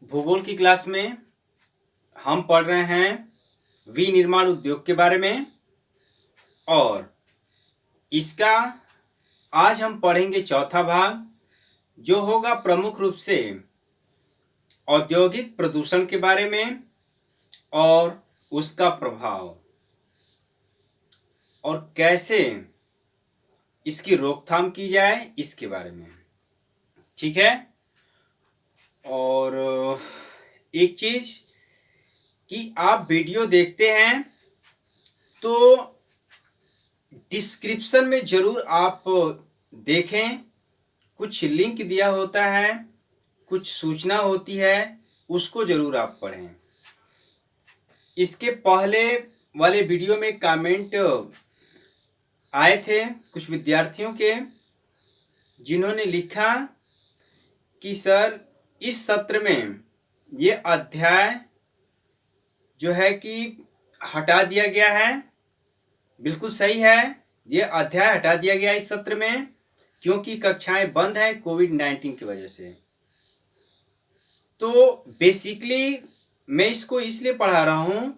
भूगोल की क्लास में हम पढ़ रहे हैं विनिर्माण उद्योग के बारे में। और इसका आज हम पढ़ेंगे चौथा भाग, जो होगा प्रमुख रूप से औद्योगिक प्रदूषण के बारे में और उसका प्रभाव और कैसे इसकी रोकथाम की जाए इसके बारे में। ठीक है। और एक चीज कि आप वीडियो देखते हैं तो डिस्क्रिप्शन में जरूर आप देखें, कुछ लिंक दिया होता है, कुछ सूचना होती है, उसको जरूर आप पढ़ें। इसके पहले वाले वीडियो में कमेंट आए थे कुछ विद्यार्थियों के, जिन्होंने लिखा कि सर इस सत्र में ये अध्याय जो है कि हटा दिया गया है। बिल्कुल सही है, ये अध्याय हटा दिया गया इस सत्र में, क्योंकि कक्षाएं बंद हैं कोविड-19 की वजह से। तो बेसिकली मैं इसको इसलिए पढ़ा रहा हूं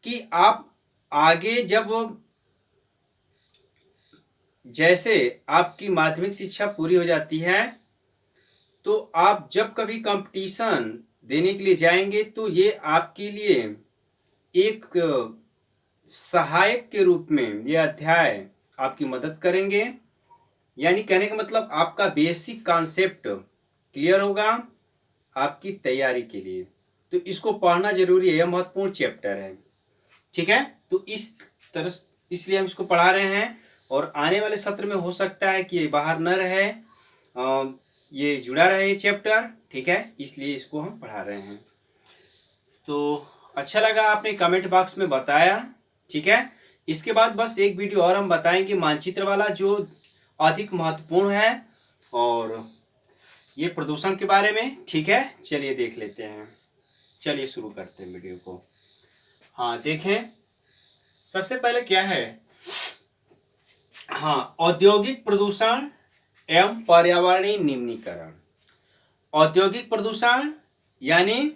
कि आप आगे जब जैसे आपकी माध्यमिक शिक्षा पूरी हो जाती है तो आप जब कभी कंपटीशन देने के लिए जाएंगे तो ये आपके लिए एक सहायक के रूप में ये अध्याय आपकी मदद करेंगे। यानी कहने का मतलब आपका बेसिक कॉन्सेप्ट क्लियर होगा आपकी तैयारी के लिए। तो इसको पढ़ना जरूरी है, यह महत्वपूर्ण चैप्टर है। ठीक है। तो इस तरह इसलिए हम इसको पढ़ा रहे हैं और आने वाले सत्र में हो सकता है कि ये बाहर न रहे, ये जुड़ा रहे ये चैप्टर। ठीक है, इसलिए इसको हम पढ़ा रहे हैं। तो अच्छा लगा आपने कमेंट बॉक्स में बताया। ठीक है। इसके बाद बस एक वीडियो और हम बताएंगे मानचित्र वाला, जो अधिक महत्वपूर्ण है और ये प्रदूषण के बारे में। ठीक है, चलिए देख लेते हैं। चलिए शुरू करते हैं वीडियो को। हाँ देखें, सबसे पहले क्या है, हाँ, औद्योगिक प्रदूषण एवं पर्यावरणीय निम्नीकरण। औद्योगिक प्रदूषण यानी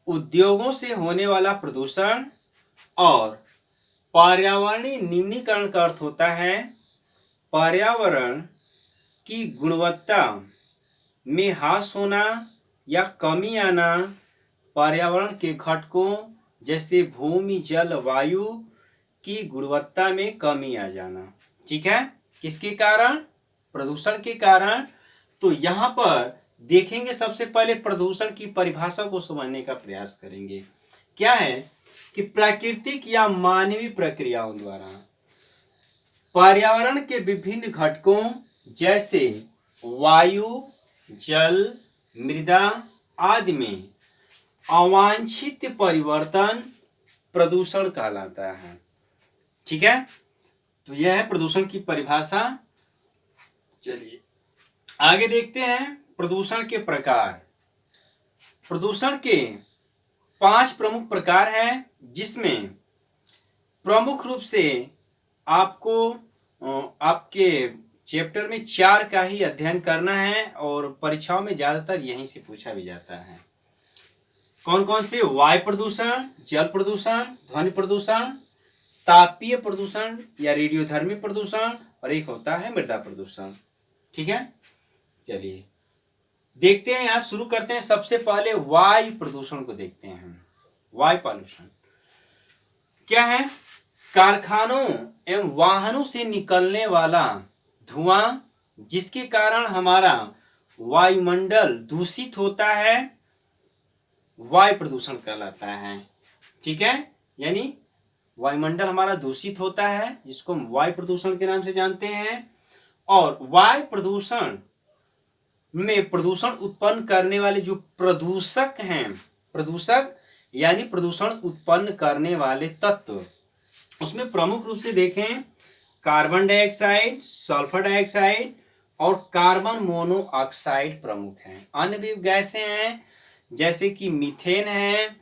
उद्योगों से होने वाला प्रदूषण, और पर्यावरणीय निम्नीकरण का अर्थ होता है पर्यावरण की गुणवत्ता में ह्रास होना या कमी आना, पर्यावरण के घटकों जैसे भूमि, जल, वायु की गुणवत्ता में कमी आ जाना। ठीक है, किसके कारण? प्रदूषण के कारण। तो यहाँ पर देखेंगे, सबसे पहले प्रदूषण की परिभाषा को समझने का प्रयास करेंगे। क्या है कि प्राकृतिक या मानवीय प्रक्रियाओं द्वारा पर्यावरण के विभिन्न घटकों जैसे वायु, जल, मृदा आदि में अवांछित परिवर्तन प्रदूषण कहलाता है। ठीक है, तो यह है प्रदूषण की परिभाषा। चलिए आगे देखते हैं प्रदूषण के प्रकार। प्रदूषण के 5 प्रमुख प्रकार हैं, जिसमें प्रमुख रूप से आपको आपके चैप्टर में 4 का ही अध्ययन करना है और परीक्षाओं में ज्यादातर यहीं से पूछा भी जाता है। कौन कौन से? वायु प्रदूषण, जल प्रदूषण, ध्वनि प्रदूषण, तापीय प्रदूषण या रेडियोधर्मी प्रदूषण, और एक होता है मृदा प्रदूषण। ठीक है, चलिए देखते हैं। यहाँ शुरू करते हैं। सबसे पहले वायु प्रदूषण को देखते हैं। वायु पॉल्यूशन क्या है? कारखानों एवं वाहनों से निकलने वाला धुआं, जिसके कारण हमारा वायुमंडल दूषित होता है, वायु प्रदूषण कहलाता है। ठीक है, यानी वायुमंडल हमारा दूषित होता है, जिसको हम वायु प्रदूषण के नाम से जानते हैं। और वायु प्रदूषण में प्रदूषण उत्पन्न करने वाले जो प्रदूषक हैं, प्रदूषक यानी प्रदूषण उत्पन्न करने वाले तत्व, उसमें प्रमुख रूप से देखें कार्बन डाइऑक्साइड, सल्फर डाइऑक्साइड और कार्बन मोनोऑक्साइड प्रमुख हैं। अन्य भी गैसें हैं जैसे कि मीथेन है,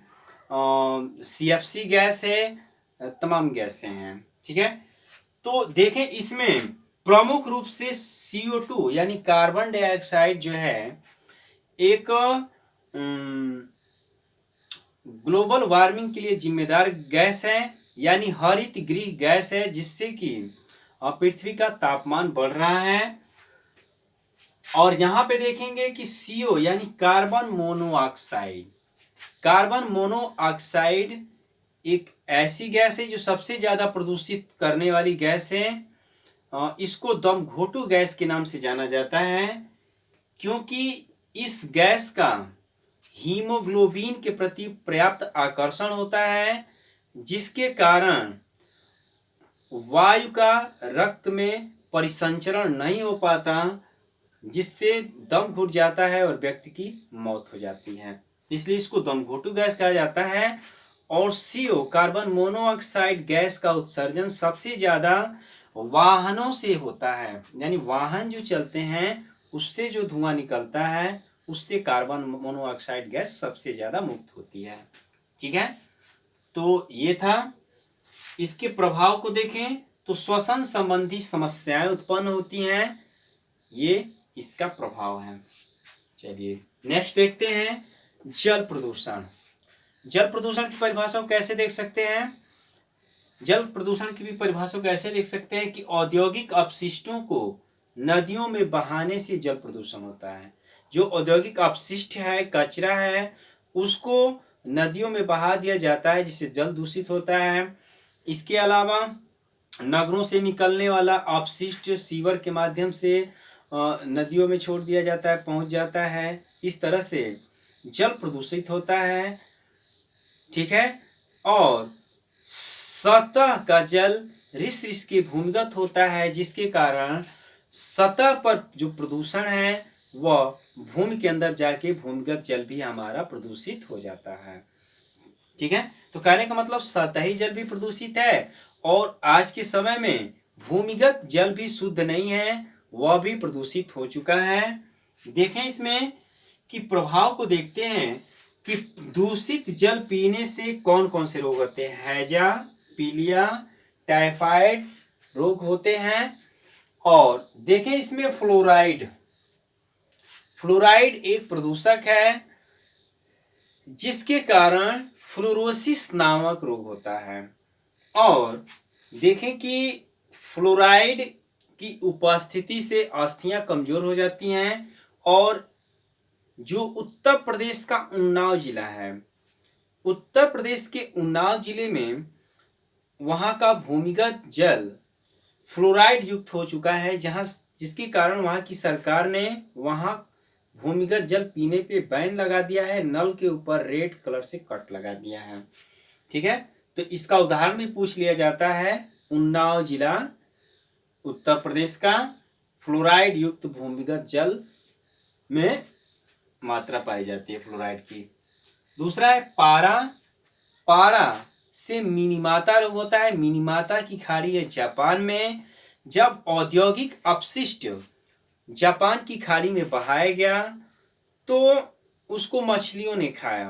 CFC गैस है, तमाम गैसें हैं। ठीक है, तो देखें इसमें प्रमुख रूप से CO2 यानी कार्बन डाइऑक्साइड जो है एक ग्लोबल वार्मिंग के लिए जिम्मेदार गैस है, यानी हरित गृह गैस है, जिससे कि पृथ्वी का तापमान बढ़ रहा है। और यहाँ पे देखेंगे कि CO यानी कार्बन मोनोऑक्साइड, कार्बन मोनोऑक्साइड एक ऐसी गैस है जो सबसे ज्यादा प्रदूषित करने वाली गैस है। इसको दमघोटू गैस के नाम से जाना जाता है, क्योंकि इस गैस का हीमोग्लोबिन के प्रति पर्याप्त आकर्षण होता है, जिसके कारण वायु का रक्त में परिसंचरण नहीं हो पाता, जिससे दम घुट जाता है और व्यक्ति की मौत हो जाती है। इसलिए इसको दमघोटू गैस कहा जाता है। और CO कार्बन मोनोऑक्साइड गैस का उत्सर्जन सबसे ज्यादा वाहनों से होता है, यानी वाहन जो चलते हैं उससे जो धुआं निकलता है उससे कार्बन मोनोऑक्साइड गैस सबसे ज्यादा मुक्त होती है। ठीक है, तो ये था। इसके प्रभाव को देखें तो श्वसन संबंधी समस्याएं उत्पन्न होती हैं, ये इसका प्रभाव है। चलिए नेक्स्ट देखते हैं जल प्रदूषण। जल प्रदूषण की परिभाषा को कैसे देख सकते हैं? जल प्रदूषण की भी परिभाषा को ऐसे देख सकते हैं कि औद्योगिक अपशिष्टों को नदियों में बहाने से जल प्रदूषण होता है। जो औद्योगिक अपशिष्ट है, कचरा है, उसको नदियों में बहा दिया जाता है, जिससे जल दूषित होता है। इसके अलावा नगरों से निकलने वाला अपशिष्ट सीवर के माध्यम से नदियों में छोड़ दिया जाता है, पहुंच जाता है। इस तरह से जल प्रदूषित होता है। ठीक है, और सतह का जल रिस रिस के भूमिगत होता है, जिसके कारण सतह पर जो प्रदूषण है वह भूमि के अंदर जाके भूमिगत जल भी हमारा प्रदूषित हो जाता है। ठीक है, तो कहने का मतलब सतही जल भी प्रदूषित है और आज के समय में भूमिगत जल भी शुद्ध नहीं है, वह भी प्रदूषित हो चुका है। देखें इसमें कि प्रभाव को देखते हैं कि दूषित जल पीने से कौन कौन से रोग होते हैं। हैजा, पीलिया, टाइफाइड रोग होते हैं। और देखें इसमें फ्लोराइड, फ्लोराइड एक प्रदूषक है, जिसके कारण फ्लोरोसिस नामक रोग होता है। और देखें कि फ्लोराइड की उपस्थिति से अस्थियां कमजोर हो जाती हैं। और जो उत्तर प्रदेश का उन्नाव जिला है, उत्तर प्रदेश के उन्नाव जिले में वहाँ का भूमिगत जल फ्लोराइड युक्त हो चुका है, जिसके कारण वहाँ की सरकार ने वहाँ भूमिगत जल पीने पे बैन लगा दिया है। नल के ऊपर रेड कलर से कट लगा दिया है। ठीक है, तो इसका उदाहरण भी पूछ लिया जाता है। उन्नाव जिला उत्तर प्रदेश का, फ्लोराइड युक्त भूमिगत जल में मात्रा पाई जाती है फ्लोराइड की। दूसरा है पारा, पारा से मिनीमाता रोग होता है। मिनीमाता की खाड़ी है जापान में। जब औद्योगिक अपशिष्ट जापान की खाड़ी में बहाया गया तो उसको मछलियों ने खाया।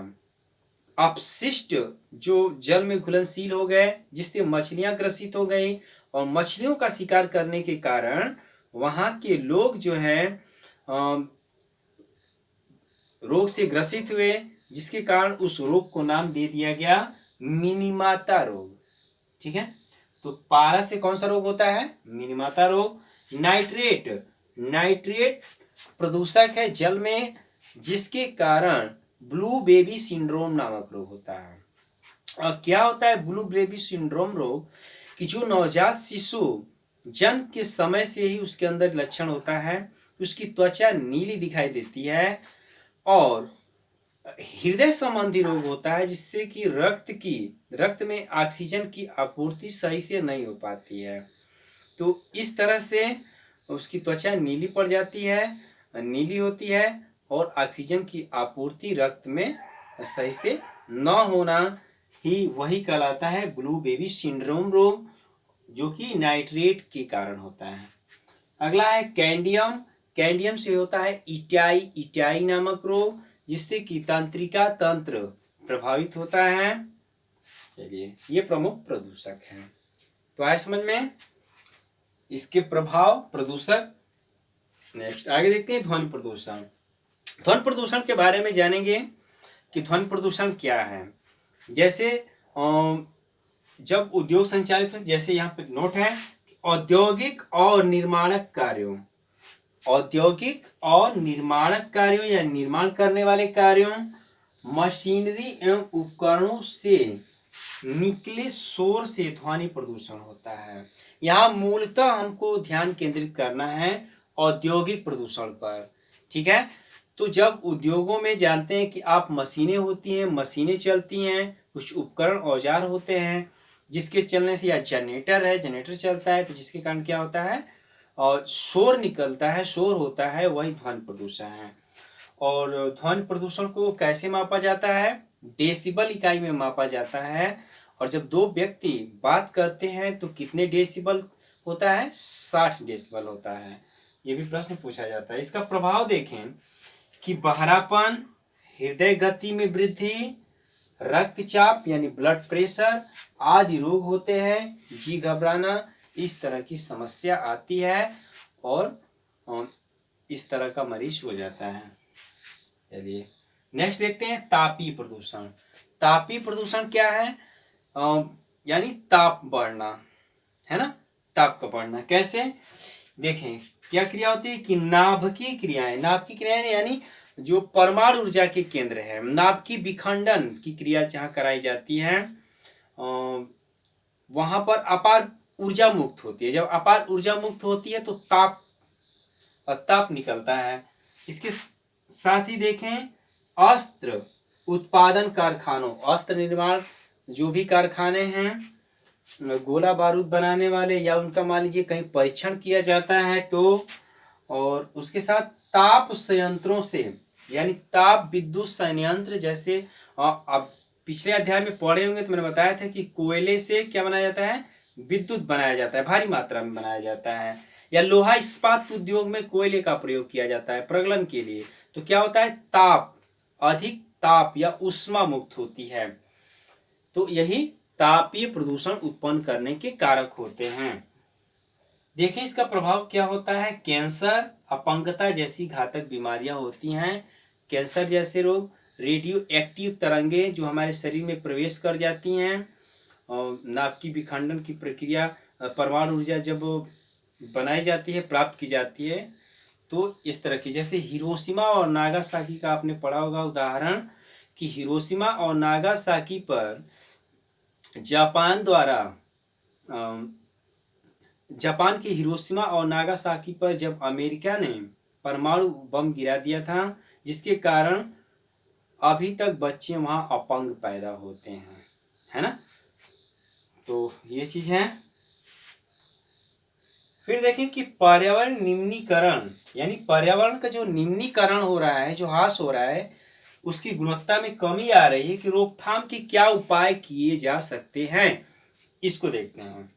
अपशिष्ट जो जल में घुलनशील हो गए, जिससे मछलियां ग्रसित हो गई और मछलियों का शिकार करने के कारण वहां के लोग जो हैं रोग से ग्रसित हुए, जिसके कारण उस रोग को नाम दे दिया गया मिनीमाता रोग। ठीक है, तो पारा से कौन सा रोग होता है? मिनीमाता रोग। नाइट्रेट, नाइट्रेट प्रदूषक है जल में, जिसके कारण ब्लू बेबी सिंड्रोम नामक रोग होता है। और क्या होता है ब्लू बेबी सिंड्रोम रोग? कि जो नवजात शिशु जन्म के समय से ही उसके अंदर लक्षण होता है, उसकी त्वचा नीली दिखाई देती है और हृदय संबंधी रोग होता है, जिससे कि रक्त में ऑक्सीजन की आपूर्ति सही से नहीं हो पाती है। तो इस तरह से उसकी त्वचा नीली पड़ जाती है, नीली होती है और ऑक्सीजन की आपूर्ति रक्त में सही से न होना ही वही कहलाता है ब्लू बेबी सिंड्रोम रोग, जो कि नाइट्रेट के कारण होता है। अगला है कैंडियम, कैंडियम से होता है इटाई नामक रोग, जिससे कि तंत्रिका तंत्र प्रभावित होता है। चलिए, ये प्रमुख प्रदूषक हैं। तो आए समझ में इसके प्रभाव प्रदूषक। नेक्स्ट आगे देखते हैं ध्वनि प्रदूषण। ध्वनि प्रदूषण के बारे में जानेंगे कि ध्वनि प्रदूषण क्या है। जैसे जब उद्योग संचालित हो, जैसे यहाँ पे नोट है, औद्योगिक और निर्माणक कार्यों, औद्योगिक और निर्माणक कार्यों या निर्माण करने वाले कार्यों, मशीनरी एवं उपकरणों से निकले शोर से ध्वनि प्रदूषण होता है। यहाँ मूलतः हमको ध्यान केंद्रित करना है औद्योगिक प्रदूषण पर, ठीक है। तो जब उद्योगों में जानते हैं कि आप मशीनें होती हैं, मशीनें चलती हैं, कुछ उपकरण औजार होते हैं जिसके चलने से, या जनरेटर है, जनरेटर चलता है तो जिसके कारण क्या होता है और शोर निकलता है, शोर होता है, वही ध्वनि प्रदूषण है। और ध्वनि प्रदूषण को कैसे मापा जाता है? डेसिबल इकाई में मापा जाता है। और जब दो व्यक्ति बात करते हैं तो कितने डेसिबल होता है? 60 डेसिबल होता है। ये भी प्रश्न पूछा जाता है। इसका प्रभाव देखें कि बहरापन, हृदय गति में वृद्धि, रक्तचाप यानी ब्लड प्रेशर आदि रोग होते हैं, जी घबराना, इस तरह की समस्या आती है और इस तरह का मरीज हो जाता है। चलिए नेक्स्ट देखते हैं तापीय प्रदूषण। तापीय प्रदूषण क्या है? यानी ताप बढ़ना, है ना, ताप का बढ़ना। कैसे? देखें क्या क्रिया होती है कि नाभिकीय क्रियाएं, नाभिकीय क्रियाएं यानी जो परमाणु ऊर्जा के केंद्र है, नाभिकीय विखंडन की क्रिया जहाँ कराई जाती है वहां पर अपार ऊर्जा मुक्त होती है। जब अपार ऊर्जा मुक्त होती है तो ताप निकलता है। इसके साथ ही देखें अस्त्र उत्पादन कारखानों, अस्त्र निर्माण जो भी कारखाने हैं, गोला बारूद बनाने वाले, या उनका मान लीजिए कहीं परीक्षण किया जाता है तो, और उसके साथ ताप संयंत्रों से, यानी ताप विद्युत संयंत्र, जैसे अब पिछले अध्याय में पढ़े होंगे तो मैंने बताया था कि कोयले से क्या बनाया जाता है? विद्युत बनाया जाता है, भारी मात्रा में बनाया जाता है। या लोहा इस्पात उद्योग में कोयले का प्रयोग किया जाता है प्रगलन के लिए। तो क्या होता है? ताप, अधिक ताप या ऊष्मा मुक्त होती है। तो यही तापीय प्रदूषण उत्पन्न करने के कारक होते हैं। देखिए इसका प्रभाव क्या होता है। कैंसर, अपंगता जैसी घातक बीमारियां होती हैं। कैंसर जैसे रोग, रेडियो एक्टिव तरंगे जो हमारे शरीर में प्रवेश कर जाती हैं, और नाभिकीय विखंडन की प्रक्रिया, परमाणु ऊर्जा जब बनाई जाती है, प्राप्त की जाती है, तो इस तरह की, जैसे हिरोशिमा और नागासाकी का आपने पढ़ा होगा उदाहरण, कि हिरोशिमा और नागासाकी पर जापान के हिरोशिमा और नागासाकी पर जब अमेरिका ने परमाणु बम गिरा दिया था, जिसके कारण अभी तक बच्चे वहां अपंग पैदा होते हैं, है ना। तो ये चीज है। फिर देखें कि पर्यावरण निम्नीकरण, यानी पर्यावरण का जो निम्नीकरण हो रहा है, जो ह्रास हो रहा है, उसकी गुणवत्ता में कमी आ रही है, कि रोकथाम के क्या उपाय किए जा सकते हैं, इसको देखते हैं।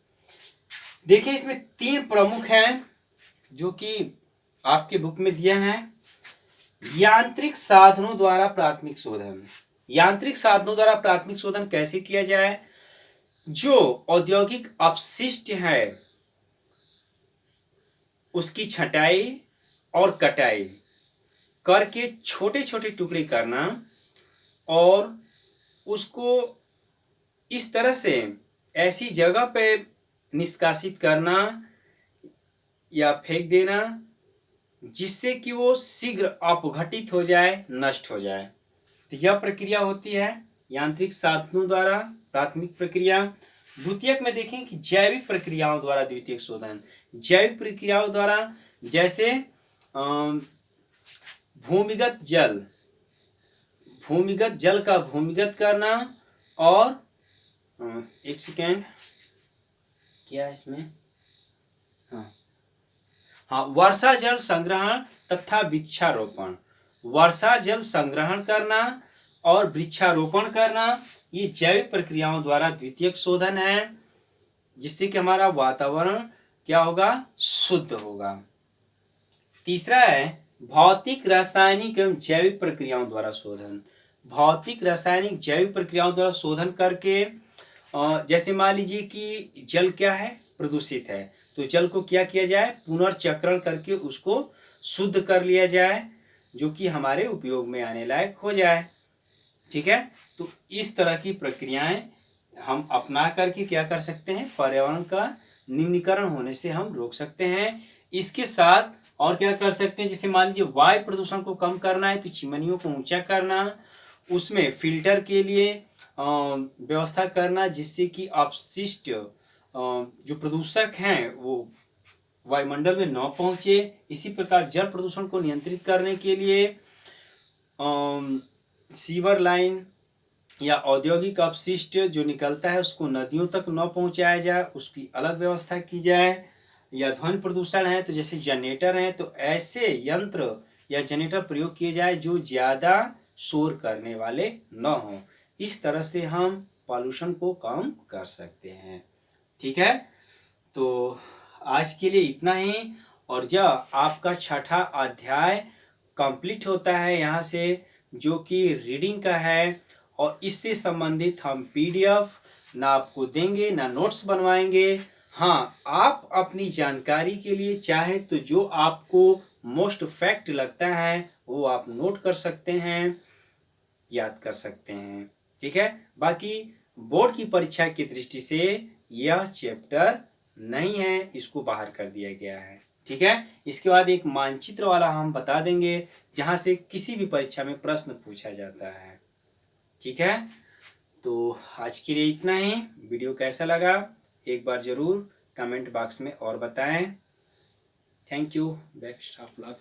देखिए इसमें 3 प्रमुख हैं जो कि आपके बुक में दिया है। यांत्रिक साधनों द्वारा प्राथमिक शोधन। यांत्रिक साधनों द्वारा प्राथमिक शोधन कैसे किया जाए? जो औद्योगिक अपशिष्ट है उसकी छटाई और कटाई करके छोटे छोटे टुकड़े करना, और उसको इस तरह से ऐसी जगह पे निष्कासित करना या फेंक देना जिससे कि वो शीघ्र अपघटित हो जाए, नष्ट हो जाए। तो यह प्रक्रिया होती है यांत्रिक साधनों द्वारा प्राथमिक प्रक्रिया। द्वितीयक में देखें कि जैविक प्रक्रियाओं द्वारा द्वितीयक शोधन। जैविक प्रक्रियाओं द्वारा जैसे भूमिगत जल का भूमिगत करना, और एक सेकेंड, क्या है इसमें, हाँ, वर्षा जल संग्रहण तथा वृक्षारोपण। वर्षा जल संग्रहण करना और वृक्षारोपण करना, ये जैविक प्रक्रियाओं द्वारा द्वितीयक शोधन है, जिससे कि हमारा वातावरण क्या होगा? शुद्ध होगा। तीसरा है भौतिक, रासायनिक एवं जैविक प्रक्रियाओं द्वारा शोधन। भौतिक, रासायनिक, जैविक प्रक्रियाओं द्वारा शोधन करके, जैसे मान लीजिए कि जल क्या है? प्रदूषित है, तो जल को क्या किया जाए? पुनर्चक्रण करके उसको शुद्ध कर लिया जाए। जो कि हमारे उपयोग में आने लायक हो जाए। ठीक है, तो इस तरह की प्रक्रियाएं हम अपना करके क्या कर सकते हैं, पर्यावरण का निम्नीकरण होने से हम रोक सकते हैं। इसके साथ और क्या कर सकते हैं, जैसे मान लीजिए वायु प्रदूषण को कम करना है तो चिमनियों को ऊंचा करना, उसमें फिल्टर के लिए व्यवस्था करना, जिससे कि अपशिष्ट जो प्रदूषक हैं वो वायुमंडल में न पहुंचे। इसी प्रकार जल प्रदूषण को नियंत्रित करने के लिए सीवर लाइन या औद्योगिक अपशिष्ट जो निकलता है उसको नदियों तक न पहुंचाया जाए, उसकी अलग व्यवस्था की जाए। या ध्वनि प्रदूषण है तो जैसे जनरेटर है तो ऐसे यंत्र या जनरेटर प्रयोग किए जाए जो ज़्यादा शोर करने वाले न हों। इस तरह से हम पॉल्यूशन को कम कर सकते हैं। ठीक है, तो आज के लिए इतना ही। और जब आपका छठा अध्याय कंप्लीट होता है यहाँ से, जो कि रीडिंग का है, और इससे संबंधित हम पीडीएफ ना आपको देंगे ना नोट्स बनवाएंगे। हाँ, आप अपनी जानकारी के लिए चाहे तो जो आपको मोस्ट फैक्ट लगता है वो आप नोट कर सकते हैं, याद कर सकते हैं। ठीक है, बाकी बोर्ड की परीक्षा की दृष्टि से यह चैप्टर नहीं है, इसको बाहर कर दिया गया है। ठीक है, इसके बाद एक मानचित्र वाला हम बता देंगे जहां से किसी भी परीक्षा में प्रश्न पूछा जाता है। ठीक है, तो आज के लिए इतना ही। वीडियो कैसा लगा एक बार ज़रूर कमेंट बॉक्स में और बताएं। Thank you, best of luck.